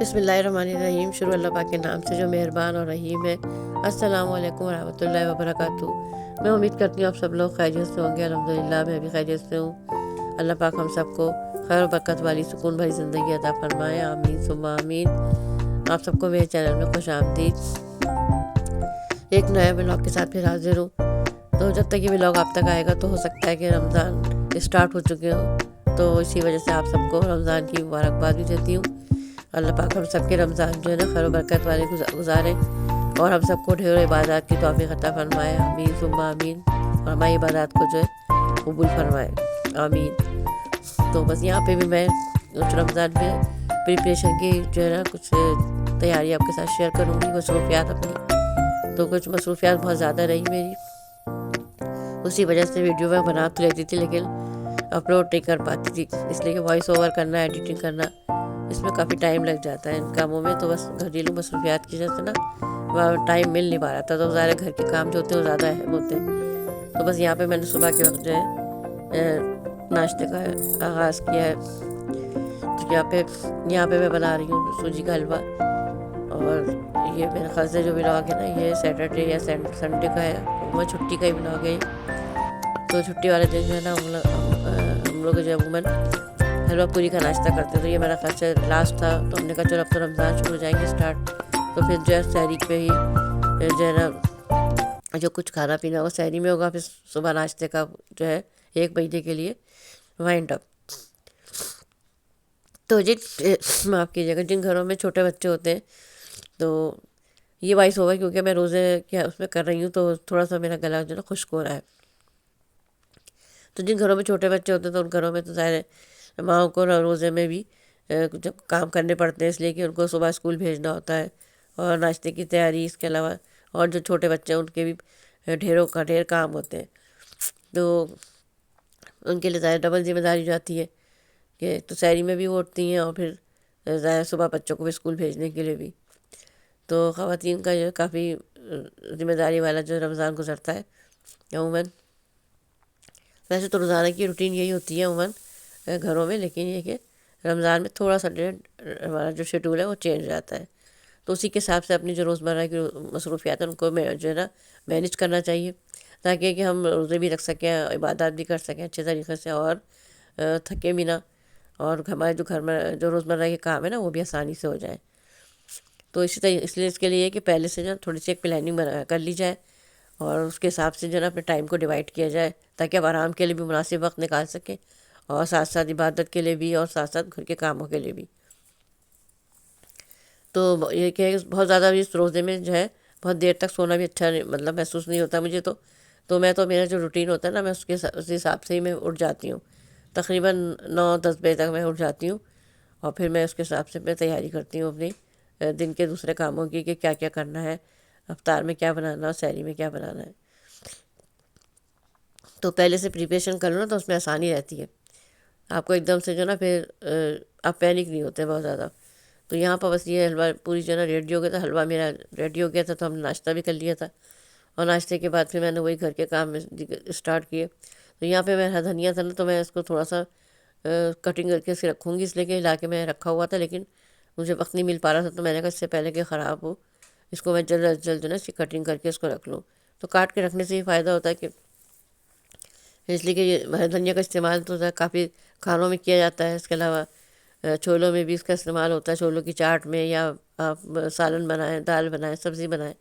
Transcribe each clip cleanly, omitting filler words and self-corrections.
بسم اللہ الرحمن الرحیم۔ شروع اللہ پاک کے نام سے جو مہربان اور رحیم ہے۔ السلام علیکم ورحمۃ اللہ وبرکاتہ۔ میں امید کرتی ہوں آپ سب لوگ خیریت سے ہوں گے۔ الحمدللہ میں بھی خیریت سے ہوں۔ اللہ پاک ہم سب کو خیر و برکت والی سکون بھری زندگی عطا فرمائے، آمین ثم آمین۔ آپ سب کو میرے چینل میں خوش آمدید۔ ایک نئے ولاگ کے ساتھ پھر حاضر ہوں۔ تو جب تک یہ ولاگ آپ تک آئے گا تو ہو سکتا ہے کہ رمضان اسٹارٹ ہو چکے ہوں، تو اسی وجہ سے آپ سب کو رمضان کی مبارکباد بھی دیتی ہوں۔ اللہ پاک ہم سب کے رمضان جو ہے نا خیر و برکت والے گزارے، اور ہم سب کو ڈھیروں عبادات کی توفیق عطا فرمائے، آمین ثم آمین۔ اور ہماری عبادات کو جو ہے قبول فرمائے، آمین۔ تو بس یہاں پہ بھی میں کچھ رمضان میں پریپریشن کی جو ہے نا کچھ تیاری آپ کے ساتھ شیئر کروں گی، مصروفیات اپنی۔ تو کچھ مصروفیات بہت زیادہ رہی میری، اسی وجہ سے ویڈیو میں بنا تو لیتی تھی لیکن اپلوڈ نہیں کر پاتی تھی، اس لیے کہ وائس اوور کرنا، ایڈیٹنگ کرنا، اس میں کافی ٹائم لگ جاتا ہے ان کاموں میں۔ تو بس گھریلو مصروفیات کی وجہ سے نا ٹائم مل نہیں پا رہا تھا، تو ظاہر گھر کے کام جو ہوتے ہیں وہ زیادہ اہم ہوتے ہیں۔ تو بس یہاں پہ میں نے صبح کے وقت جو ہے ناشتے کا آغاز کیا ہے۔ تو یہاں پہ میں بنا رہی ہوں سوجی کا حلوہ، اور یہ میرے خیال سے جو ولاگ ہے نا یہ سیٹرڈے یا سنڈے کا ہے، وہ چھٹی کا ہی ولاگ ہے۔ تو چھٹی والے دن جو ہے نا ہم لوگ جو عموماً حلوہ پوری کا ناشتہ کرتے ہیں۔ تو یہ میرا خیال سے لاسٹ تھا، تو ہم نے کہا چلو اب تو رمضان شروع ہو جائیں گے اسٹارٹ، تو پھر جو ہے سحری پہ ہی جو ہے نا جو کچھ کھانا پینا وہ سحری میں ہوگا، پھر صبح ناشتے کا جو ہے 1 بجے کے لیے وائنڈ اپ۔ تو معاف کیجیے گا، جن گھروں میں چھوٹے بچے ہوتے ہیں تو یہ وائس ہوگا کیونکہ میں روزے کیا اس میں کر رہی ہوں، تو تھوڑا سا میرا گلا جو ہے نا خشک ہو رہا ہے۔ تو جن گھروں میں چھوٹے بچے ہوتے ہیں تو ان گھروں میں تو ظاہر ہے ماؤں کو روزے میں بھی جب کام کرنے پڑتے ہیں، اس لیے کہ ان کو صبح اسکول بھیجنا ہوتا ہے، اور ناشتے کی تیاری، اس کے علاوہ اور جو چھوٹے بچے ہیں ان کے بھی ڈھیر کام ہوتے ہیں۔ تو ان کے لیے ظاہر ڈبل ذمہ داری جاتی ہے کہ تو سحری میں بھی وہ اٹھتی ہیں، اور پھر ظاہر صبح بچوں کو بھی اسکول بھیجنے کے لیے بھی۔ تو خواتین کا جو کافی ذمہ داری والا جو رمضان گزرتا ہے عموماً۔ ویسے تو روزانہ کی روٹین یہی ہوتی ہے عموماً گھروں میں، لیکن یہ کہ رمضان میں تھوڑا سا ہمارا جو شیڈول ہے وہ چینج رہتا ہے، تو اسی کے حساب سے اپنی جو روزمرہ کی مصروفیات ہیں ان کو جو ہے نا مینیج کرنا چاہیے، تاکہ کہ ہم روزے بھی رکھ سکیں، عبادات بھی کر سکیں اچھے طریقے سے، اور تھکے بھی نہ، اور ہمارے جو گھر میں جو روزمرہ کے کام ہے نا وہ بھی آسانی سے ہو جائیں۔ تو اس لیے اس کے لیے کہ پہلے سے جو تھوڑی سی ایک پلاننگ کر لی جائے، اور اس کے حساب سے جو ہے نا اپنے ٹائم کو ڈیوائڈ کیا جائے، تاکہ آپ آرام کے لیے بھی مناسب وقت نکال سکیں، اور ساتھ ساتھ عبادت کے لیے بھی، اور ساتھ ساتھ گھر کے کاموں کے لیے بھی۔ تو یہ کہ بہت زیادہ بھی اس روزے میں جو ہے بہت دیر تک سونا بھی اچھا مطلب محسوس نہیں ہوتا مجھے۔ تو میرا جو روٹین ہوتا ہے نا، میں اس حساب سے ہی میں اٹھ جاتی ہوں، تقریباً 9-10 بجے تک میں اٹھ جاتی ہوں، اور پھر میں اس کے حساب سے میں تیاری کرتی ہوں اپنی دن کے دوسرے کاموں کی، کہ کیا کیا کرنا ہے، افطار میں کیا بنانا، اور سحری میں کیا بنانا ہے۔ تو پہلے سے پریپریشن کر لو نا تو اس میں آسانی رہتی ہے، آپ کو ایک دم سے جو ہے نا پھر آپ پینک نہیں ہوتے بہت زیادہ۔ تو یہاں پر بس یہ حلوہ پوری جو ہے نا ریڈی ہو گیا تھا، حلوہ میرا ریڈی ہو گیا تھا، تو ہم نے ناشتہ بھی کر لیا تھا، اور ناشتے کے بعد پھر میں نے وہی گھر کے کام اسٹارٹ کیے۔ تو یہاں پہ میرا دھنیا تھا نا، تو میں اس کو تھوڑا سا کٹنگ کر کے اسے رکھوں گی، اس لیے کہ لا کے میں رکھا ہوا تھا، لیکن مجھے وقت نہیں مل پا رہا تھا، تو میں نے کہا اس سے پہلے کہ خراب ہو، اس کو میں جلد از جلد جو ہے نا اس کی کٹنگ کر کے اس کو رکھ لوں۔ تو کاٹ کے رکھنے سے یہ فائدہ ہوتا ہے کہ اس لیے کہ یہ دھنیا کا استعمال تو کافی کھانوں میں کیا جاتا ہے، اس کے علاوہ چھولوں میں بھی اس کا استعمال ہوتا ہے، چھولوں کی چاٹ میں، یا آپ سالن بنائیں، دال بنائیں، سبزی بنائیں،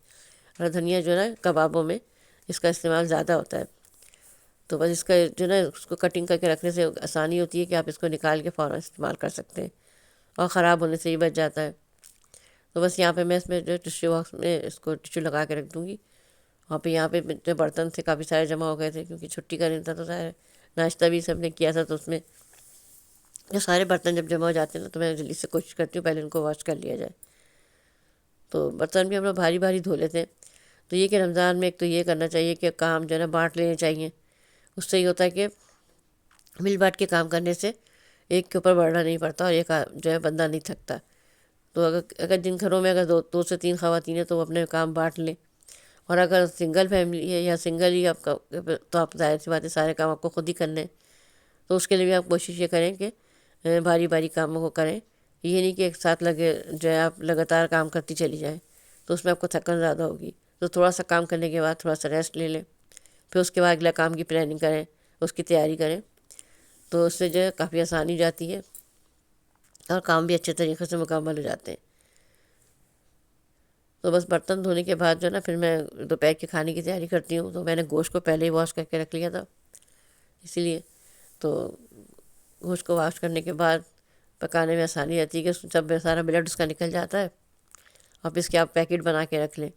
اور دھنیا جو ہے نا کبابوں میں اس کا استعمال زیادہ ہوتا ہے۔ تو بس اس کا جو ہے نا اس کو کٹنگ کر کے رکھنے سے آسانی ہوتی ہے کہ آپ اس کو نکال کے فوراً استعمال کر سکتے ہیں، اور خراب ہونے سے ہی بچ جاتا ہے۔ تو بس یہاں پہ میں اس میں جو ٹشو باکس میں اس کو ٹشو لگا کے رکھ دوں گی، وہاں پہ یہاں پہ جو برتن تھے کافی سارے جمع ہو گئے تھے، کیونکہ چھٹی کا دن تھا، تو ظاہر ناشتہ بھی سب نے کیا تھا، تو اس میں جو سارے برتن جب جمع ہو جاتے ہیں نا تو میں جلدی سے کوشش کرتی ہوں پہلے ان کو واش کر لیا جائے۔ تو برتن بھی ہم لوگ بھاری بھاری دھو لیتے ہیں۔ تو یہ کہ رمضان میں ایک تو یہ کرنا چاہیے کہ کام جو ہے نا بانٹ لینے چاہیے، اس سے یہ ہوتا ہے کہ مل بانٹ کے کام کرنے سے ایک کے اوپر بڑھنا نہیں پڑتا، اور ایک جو ہے بندہ نہیں تھکتا۔ تو اگر جن گھروں میں اگر 2 سے 3 خواتین ہیں تو وہ اپنے کام بانٹ لیں، اور اگر سنگل فیملی ہے یا سنگل ہی آپ کا، تو آپ ظاہر سی بات ہے سارے کام آپ کو خود ہی کرنے ہیں۔ تو اس کے لیے بھی آپ کوشش یہ کریں کہ بھاری بھاری کاموں کو کریں، یہ نہیں کہ ایک ساتھ لگے جو ہے آپ لگاتار کام کرتی چلی جائیں، تو اس میں آپ کو تھکن زیادہ ہوگی. تو تھوڑا سا کام کرنے کے بعد تھوڑا سا ریسٹ لے لیں، پھر اس کے بعد اگلا کام کی پلاننگ کریں، اس کی تیاری کریں. تو اس سے جو ہے کافی آسانی جاتی ہے اور کام بھی اچھے طریقے سے مکمل ہو جاتے ہیں. تو بس برتن دھونے کے بعد جو ہے نا پھر میں دوپہر کے کھانے کی تیاری کرتی ہوں. تو میں نے گوشت کو پہلے ہی واش کر کے رکھ لیا تھا، اسی لیے تو گوشت کو واش کرنے کے بعد پکانے میں آسانی رہتی ہے کہ سب سارا بلڈ اس کا نکل جاتا ہے، اور پھر اس کے آپ پیکٹ بنا کے رکھ لیں.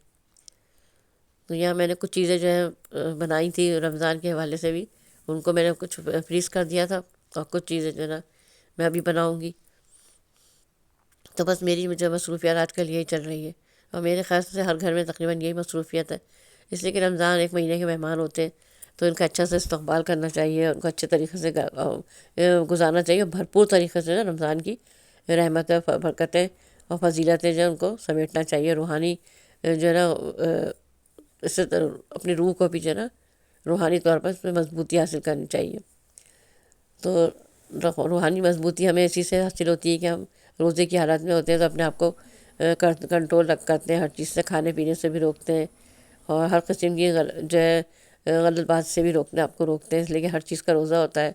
تو یہاں میں نے کچھ چیزیں جو ہے بنائی تھی رمضان کے حوالے سے بھی، ان کو میں نے کچھ فریز کر دیا تھا، اور کچھ چیزیں جو ہے نا میں ابھی بناؤں گی. تو بس میری جو مصروفیات آج کل یہی چل رہی ہے، اور میرے خیال سے ہر گھر میں تقریباً یہی مصروفیت ہے. اس لیے کہ رمضان ایک مہینے کے مہمان ہوتے ہیں، تو ان کا اچھا سے استقبال کرنا چاہیے، ان کو اچھے طریقے سے گزارنا چاہیے، اور بھرپور طریقے سے نا رمضان کی رحمتیں، برکتیں اور فضیلتیں جو ہیں ان کو سمیٹنا چاہیے. روحانی جو ہے نا اس سے اپنی روح کو بھی جو ہے نا روحانی طور پر اس میں مضبوطی حاصل کرنی چاہیے. تو روحانی مضبوطی ہمیں اسی سے حاصل ہوتی ہے کہ ہم روزے کی حالت میں ہوتے ہیں تو اپنے آپ کو کنٹرول کرتے ہیں، ہر چیز سے، کھانے پینے سے بھی روکتے ہیں، اور ہر قسم کی جو ہے غلط بات سے بھی روکتے ہیں، آپ کو روکتے ہیں. اس لیے کہ ہر چیز کا روزہ ہوتا ہے.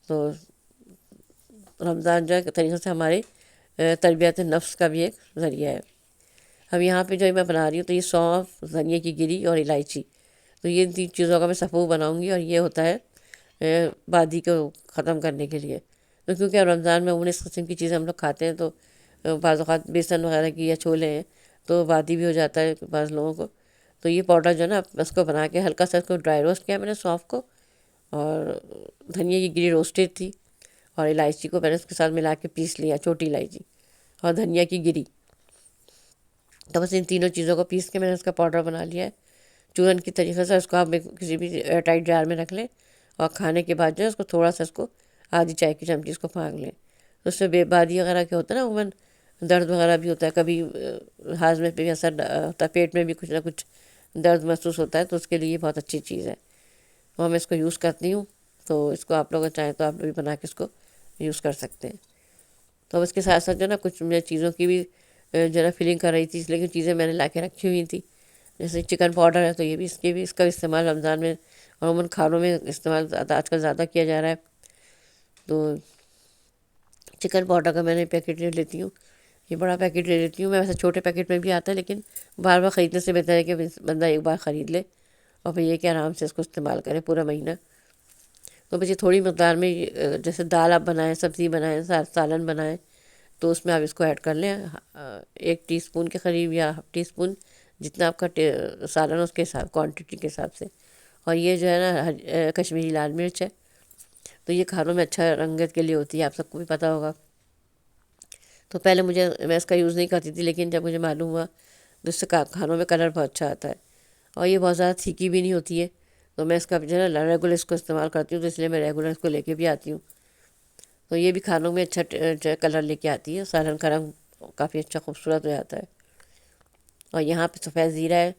تو رمضان جو ہے ایک طریقے سے ہماری تربیت نفس کا بھی ایک ذریعہ ہے. اب یہاں پہ جو میں بنا رہی ہوں تو یہ سونف، دھنیا کی گری اور الائچی، تو یہ 3 چیزوں کا میں صفو بناؤں گی، اور یہ ہوتا ہے بادی کو ختم کرنے کے لیے. تو کیونکہ اب رمضان میں اس قسم کی چیزیں ہم لوگ کھاتے ہیں، تو بعض اوقات بیسن وغیرہ کی یا چھولے ہیں تو بادی بھی ہو جاتا ہے بعض لوگوں کو. تو یہ پاؤڈر جو ہے نا اس کو بنا کے ہلکا سا اس کو ڈرائی روسٹ کیا میں نے سونف کو، اور دھنیا کی گری روسٹیڈ تھی، اور الائچی کو میں نے اس کے ساتھ ملا کے پیس لیا، چھوٹی الائچی اور دھنیا کی گری. تو بس ان تینوں چیزوں کو پیس کے میں نے اس کا پاؤڈر بنا لیا ہے چورن کی طریقے سے. اس کو آپ کسی بھی ایئر ٹائٹ جار میں رکھ لیں، اور کھانے کے بعد جو ہے اس کو تھوڑا سا اس کو آدھی چائے کی چمچی اس کو پھانک لیں. اس سے بے بادی وغیرہ کے ہوتا ہے نا، عموماً درد وغیرہ بھی ہوتا ہے، کبھی ہاضمے پہ بھی اثر ہوتا ہے، پیٹ میں بھی کچھ نہ کچھ درد محسوس ہوتا ہے، تو اس کے لیے بہت اچھی چیز ہے، اور میں اس کو یوز کرتی ہوں. تو اس کو آپ لوگ چاہیں تو آپ لوگ بھی بنا کے اس کو یوز کر سکتے ہیں. تو اب اس کے ساتھ ساتھ جو ہے نا کچھ میں چیزوں کی بھی جو ہے نا فیلنگ کر رہی تھی، اس لیے کہ چیزیں میں نے لا کے رکھی ہوئی تھیں. جیسے چکن پاؤڈر ہے تو یہ بھی اس کا استعمال رمضان میں عموماً کھانوں میں استعمال آج کل زیادہ کیا جا رہا ہے. تو چکن پاؤڈر کا میں نے پیکٹ لے لیتی ہوں، یہ بڑا پیکٹ لے لیتی ہوں میں. ویسے چھوٹے پیکٹ میں بھی آتا ہے، لیکن بار بار خریدنے سے بہتر ہے کہ بندہ ایک بار خرید لے، اور پھر یہ کہ آرام سے اس کو استعمال کرے پورا مہینہ. تو بس یہ تھوڑی مقدار میں جیسے دال آپ بنائیں، سبزی بنائیں، سالن بنائیں، تو اس میں آپ اس کو ایڈ کر لیں 1 ٹی اسپون کے قریب یا ½ ٹی اسپون، جتنا آپ کا سالن ہے اس کے حساب، کوانٹٹی کے حساب سے. اور یہ جو ہے نا کشمیری لال مرچ ہے، تو یہ کھانوں میں اچھا رنگت کے لیے ہوتی ہے، آپ سب کو بھی پتہ ہوگا. تو پہلے میں اس کا یوز نہیں کرتی تھی، لیکن جب مجھے معلوم ہوا تو اس سے کھانوں میں کلر بہت اچھا آتا ہے، اور یہ بہت زیادہ پھیکی بھی نہیں ہوتی ہے. تو میں اس کا جو ہے نا ریگولر اس کو استعمال کرتی ہوں، تو اس لیے میں ریگولر اس کو لے کے بھی آتی ہوں. تو یہ بھی کھانوں میں اچھا جو ہے کلر لے کے آتی ہے، سالن کا رنگ کافی اچھا خوبصورت ہو جاتا ہے. اور یہاں پہ سفید زیرہ ہے،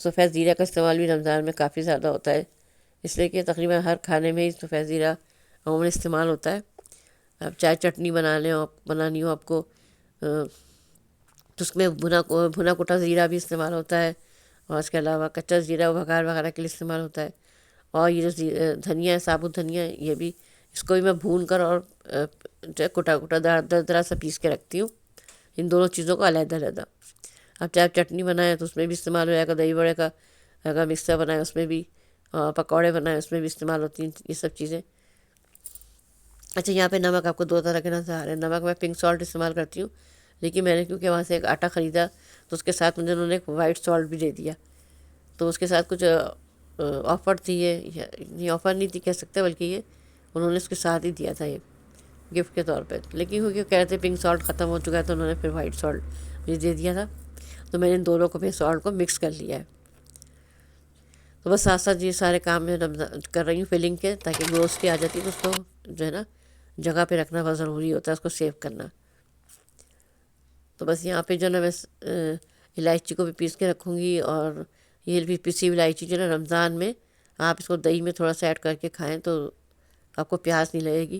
سفید زیرہ کا استعمال بھی رمضان میں کافی زیادہ ہوتا ہے، اس لیے کہ تقریباً ہر کھانے میں ہی سفید زیرہ عموماً استعمال ہوتا ہے. اب چاہے چٹنی بنانی ہو آپ کو، تو اس میں بھنا کوٹا زیرہ بھی استعمال ہوتا ہے، اور اس کے علاوہ کچا زیرہ بگار وغیرہ کے لیے استعمال ہوتا ہے. اور یہ جو دھنیا ہے، ثابت دھنیا ہے، یہ بھی اس کو بھی میں بھون کر اور جو ہے کوٹا درا سا پیس کے رکھتی ہوں، ان دونوں چیزوں کو علیحدہ علیحدہ. اب چاہے چٹنی بنائیں تو اس میں بھی استعمال ہو جائے گا، دہی بڑے کا اگر مکسر بنائیں اس میں بھی، پکوڑے بنائیں اس میں بھی استعمال ہوتی ہیں یہ سب چیزیں. اچھا، یہاں پہ نمک آپ کو 2 طرح کے نظر آ رہے ہیں. نمک میں پنک سالٹ استعمال کرتی ہوں، لیکن میں نے کیونکہ وہاں سے ایک آٹا خریدا تو اس کے ساتھ مجھے انہوں نے ایک وائٹ سالٹ بھی دے دیا. تو اس کے ساتھ کچھ آفر تھی، یہ آفر نہیں تھی کہہ سکتے، بلکہ یہ انہوں نے اس کے ساتھ ہی دیا تھا یہ گفٹ کے طور پہ. لیکن کیونکہ کہہ رہے تھے پنک سالٹ ختم ہو چکا ہے تو انہوں نے پھر وائٹ سالٹ مجھے دے دیا تھا. تو میں نے ان دونوں کو پھر سالٹ کو مکس کر لیا ہے. تو بس ساتھ ساتھ یہ سارے کام میں کر رہی ہوں فلنگ کے، تاکہ گروسری آ جاتی ہے تو اس کو جو ہے نا جگہ پہ رکھنا بہت ضروری ہوتا ہے، اس کو سیو کرنا. تو بس یہاں پہ جو ہے نا میں الائچی کو بھی پیس کے رکھوں گی، اور یہ بھی پسی الائچی جو ہے نا رمضان میں آپ اس کو دہی میں تھوڑا سا ایڈ کر کے کھائیں تو آپ کو پیاس نہیں لگے گی.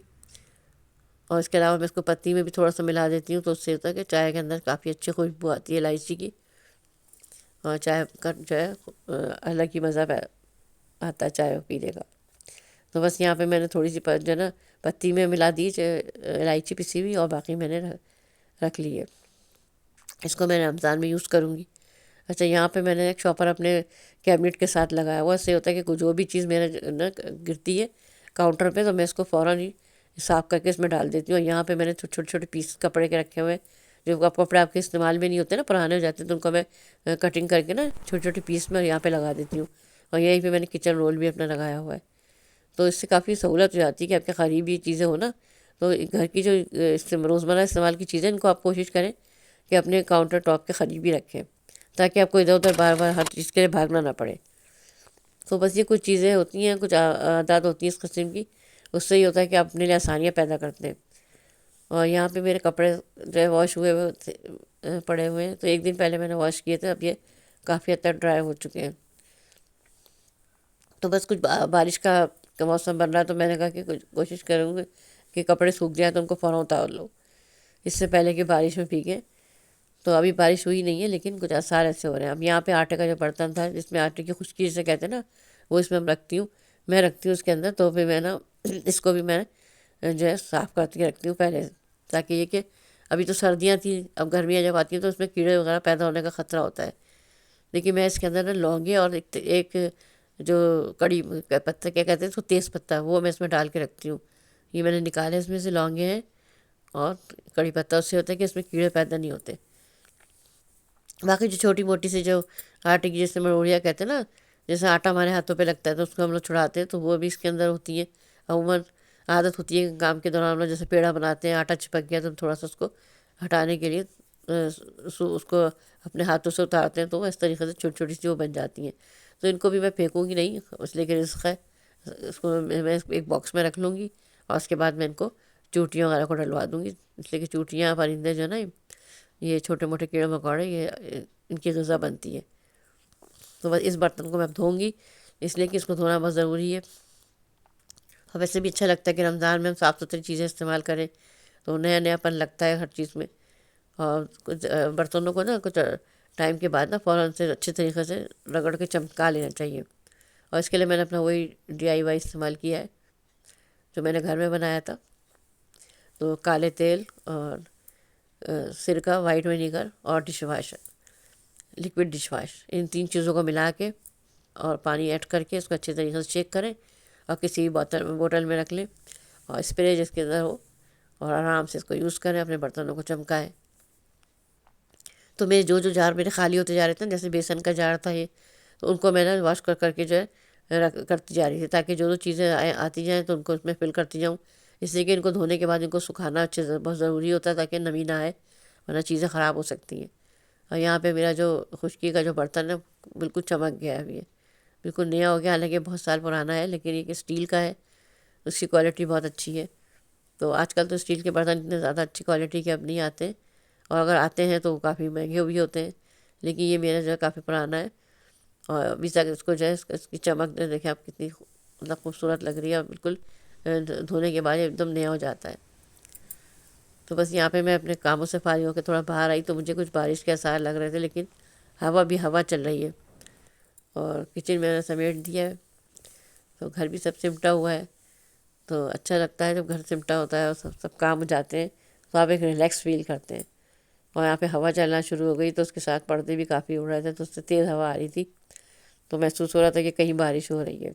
اور اس کے علاوہ میں اس کو پتی میں بھی تھوڑا سا ملا دیتی ہوں، تو اس سے ہوتا ہے کہ چائے کے اندر کافی اچھی خوشبو آتی ہے الائچی کی، اور چائے کا جو ہے الگ ہی مزہ آتا ہے چائے پینے کا۔ تو بس یہاں پہ میں نے تھوڑی سی جو ہے نا پتی میں ملا دی الائچی پسی ہوئی، اور باقی میں نے رکھ لی ہے۔ اس کو میں رمضان میں یوز کروں گی۔ اچھا، یہاں پہ میں نے ایک شاپر اپنے کیبنٹ کے ساتھ لگایا ہوا ہے، اس سے ہوتا ہے کہ جو بھی چیز میرا نا گرتی ہے کاؤنٹر پہ، تو میں اس کو فوراً ہی صاف کر کے اس میں ڈال دیتی ہوں۔ اور یہاں پہ میں نے چھوٹے چھوٹے پیس کپڑے کے رکھے ہوئے ہیں، جو کپڑے آپ کے استعمال میں نہیں ہوتے نا، پرانے ہو جاتے ہیں، تو ان کو میں کٹنگ کر کے نا چھوٹے چھوٹے پیس میں یہاں پہ لگا دیتی ہوں۔ اور یہیں پہ میں نے کچن رول بھی اپنا لگایا ہوا ہے، تو اس سے کافی سہولت ہو جاتی ہے کہ آپ کے قریبی چیزیں ہو نا، تو گھر کی جو روزمرہ استعمال کی چیزیں، ان کو آپ کوشش کریں کہ اپنے کاؤنٹر ٹاپ کے قریب ہی رکھیں، تاکہ آپ کو ادھر ادھر بار بار ہر چیز کے لیے بھاگنا نہ پڑے۔ تو بس یہ کچھ چیزیں ہوتی ہیں، کچھ عادات ہوتی ہیں اس قسم کی، اس سے یہ ہوتا ہے کہ آپ اپنے لیے آسانیاں پیدا کرتے ہیں۔ اور یہاں پہ میرے کپڑے جو ہے واش ہوئے ہوئے پڑے ہوئے ہیں، تو ایک دن پہلے میں نے واش کیے تھے، اب یہ کافی حد تک ڈرائی ہو چکے ہیں۔ تو بس کچھ بارش کا موسم بن رہا ہے، تو میں نے کہا کہ کچھ کوشش کروں گی کہ کپڑے سوکھ جائیں تو ان کو فوراً اتار لو، اس سے پہلے کہ بارش میں بھیگیں۔ تو ابھی بارش ہوئی نہیں ہے، لیکن کچھ آثار ایسے ہو رہے ہیں۔ اب یہاں پہ آٹے کا جو برتن تھا، جس میں آٹے کی خشکی جسے کہتے ہیں نا، وہ اس میں میں رکھتی ہوں اس کے اندر، تو پھر میں نا اس کو بھی میں جو ہے صاف کر کے رکھتی ہوں پہلے، تاکہ یہ کہ ابھی تو سردیاں تھیں، اب گرمیاں جب آتی ہیں تو اس میں کیڑے وغیرہ پیدا ہونے کا خطرہ ہوتا ہے، لیکن میں اس کے اندر نا لونگے اور ایک جو کڑی پتہ کیا کہتے ہیں اس کو، تیز پتہ، وہ میں اس میں ڈال کے رکھتی ہوں۔ یہ میں نے نکالے اس میں سے لونگے ہیں اور کڑی پتہ، اس سے ہوتا ہے کہ اس میں کیڑے پیدا نہیں ہوتے۔ باقی جو چھوٹی موٹی سی جو آٹے کی جیسے مروڑیاں کہتے ہیں نا، جیسے آٹا ہمارے ہاتھوں پہ لگتا ہے تو اس کو ہم لوگ چھڑاتے ہیں، تو وہ بھی اس کے اندر ہوتی ہیں۔ عموماً عادت ہوتی ہے کہ کام کے دوران ہم لوگ جیسے پیڑا بناتے ہیں، آٹا چپک گیا تو تھوڑا سا اس کو ہٹانے کے لیے اس کو اپنے ہاتھوں سے اتارتے ہیں، تو وہ اس طریقے سے چھوٹی چھوٹی سی وہ بن جاتی ہیں۔ تو ان کو بھی میں پھینکوں گی نہیں، اس لیے کہ رزق ہے، اس کو میں ایک باکس میں رکھ لوں گی، اور اس کے بعد میں ان کو چوٹیاں وغیرہ کو ڈلوا دوں گی، اس لیے کہ چوٹیاں پرندے جو ہے نا، یہ چھوٹے موٹے کیڑے مکوڑے، یہ ان کی غذا بنتی ہے۔ تو بس اس برتن کو میں اب دھوؤں گی، اس لیے کہ اس کو دھونا بہت ضروری ہے۔ اور ویسے بھی اچھا لگتا ہے کہ رمضان میں ہم صاف ستھری چیزیں استعمال کریں، تو نیا نیا پن لگتا ہے ہر چیز میں۔ اور کچھ برتنوں کو نا کچھ ٹائم کے بعد نا فوراً سے اچھے طریقے سے رگڑ کے چمکا لینا چاہیے، اور اس کے لیے میں نے اپنا وہی DIY استعمال کیا ہے جو میں نے گھر میں بنایا تھا۔ تو کالے تیل اور سرکہ، وائٹ ونیگر اور dish wash, liquid dish wash, ان تین چیزوں کو ملا کے اور پانی ایڈ کر کے اس کو اچھے طریقے سے چیک کریں، اور کسی بوتل میں رکھ لیں، اور اسپرے جس کے اندر ہو، اور آرام سے اس کو یوز کریں، اپنے برتنوں کو چمکائیں۔ تو میرے جو جار میرے خالی ہوتے جا رہے تھے، جیسے بیسن کا جار تھا یہ، تو ان کو میں نے واش کر کے جو ہے کرتی جا رہی تھی، تاکہ جو چیزیں آتی جائیں تو ان کو اس میں فل کرتی جاؤں، اس لیے کہ ان کو دھونے کے بعد ان کو سکھانا اچھے سے بہت ضروری ہوتا ہے، تاکہ نمی نہ آئے، ورنہ چیزیں خراب ہو سکتی ہیں۔ اور یہاں پہ میرا جو خشکی کا جو برتن ہے بالکل چمک گیا ہے ابھی، بالکل نیا ہو گیا، حالانکہ بہت سال پرانا ہے، لیکن یہ کہ اسٹیل کا ہے، اس کی کوالٹی بہت اچھی ہے۔ تو آج کل تو اسٹیل کے برتن اتنے زیادہ اچھی کوالٹی کے اب نہیں آتے، اور اگر آتے ہیں تو وہ کافی مہنگے بھی ہوتے ہیں، لیکن یہ میرا جو ہے کافی پرانا ہے، اور ابھی تک اس کو جو ہے اس کی چمک دیکھیں آپ کتنی مطلب خوبصورت لگ رہی ہے، اور بالکل دھونے کے بعد ایک دم نیا ہو جاتا ہے۔ تو بس یہاں پہ میں اپنے کاموں سے فارغ ہو کے تھوڑا باہر آئی، تو مجھے کچھ بارش کے آثار لگ رہے تھے، لیکن ہوا چل رہی ہے، اور کچن میں نے سمیٹ دیا ہے، تو گھر بھی سب سمٹا ہوا ہے، تو اچھا لگتا ہے جب گھر سمٹا ہوتا ہے اور سب کام ہو جاتے ہیں، تو آپ ایک ریلیکس فیل کرتے ہیں۔ اور یہاں پہ ہوا چلنا شروع ہو گئی، تو اس کے ساتھ پردے بھی کافی اڑ رہے تھے، تو اس سے تیز ہوا آ رہی تھی، تو محسوس ہو رہا تھا کہ کہیں بارش ہو رہی ہے،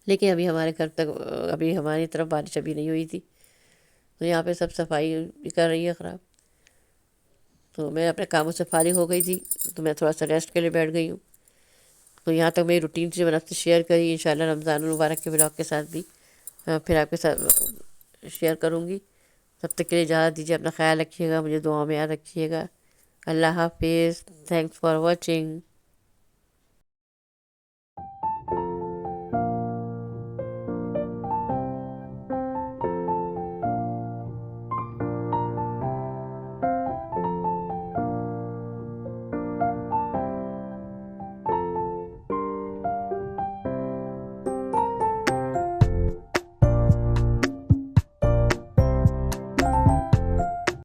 لیکن ابھی ہمارے گھر تک، ابھی ہماری طرف بارش ابھی نہیں ہوئی تھی۔ تو یہاں پہ سب صفائی بھی کر رہی ہے خراب، تو میں اپنے کاموں سے فارغ ہو گئی تھی، تو میں تھوڑا سا ریسٹ کے لیے بیٹھ گئی ہوں۔ تو یہاں تک میری روٹین سے میں نے آپ سے شیئر کری، انشاءاللہ رمضان المبارک کے ولاگ کے ساتھ بھی پھر آپ کے ساتھ شیئر کروں گی۔ تب تک کے لیے اجازت دیجیے، اپنا خیال رکھیے گا، مجھے دعاؤں میں یاد رکھیے گا۔ اللہ حافظ، تھینکس فار واچنگ۔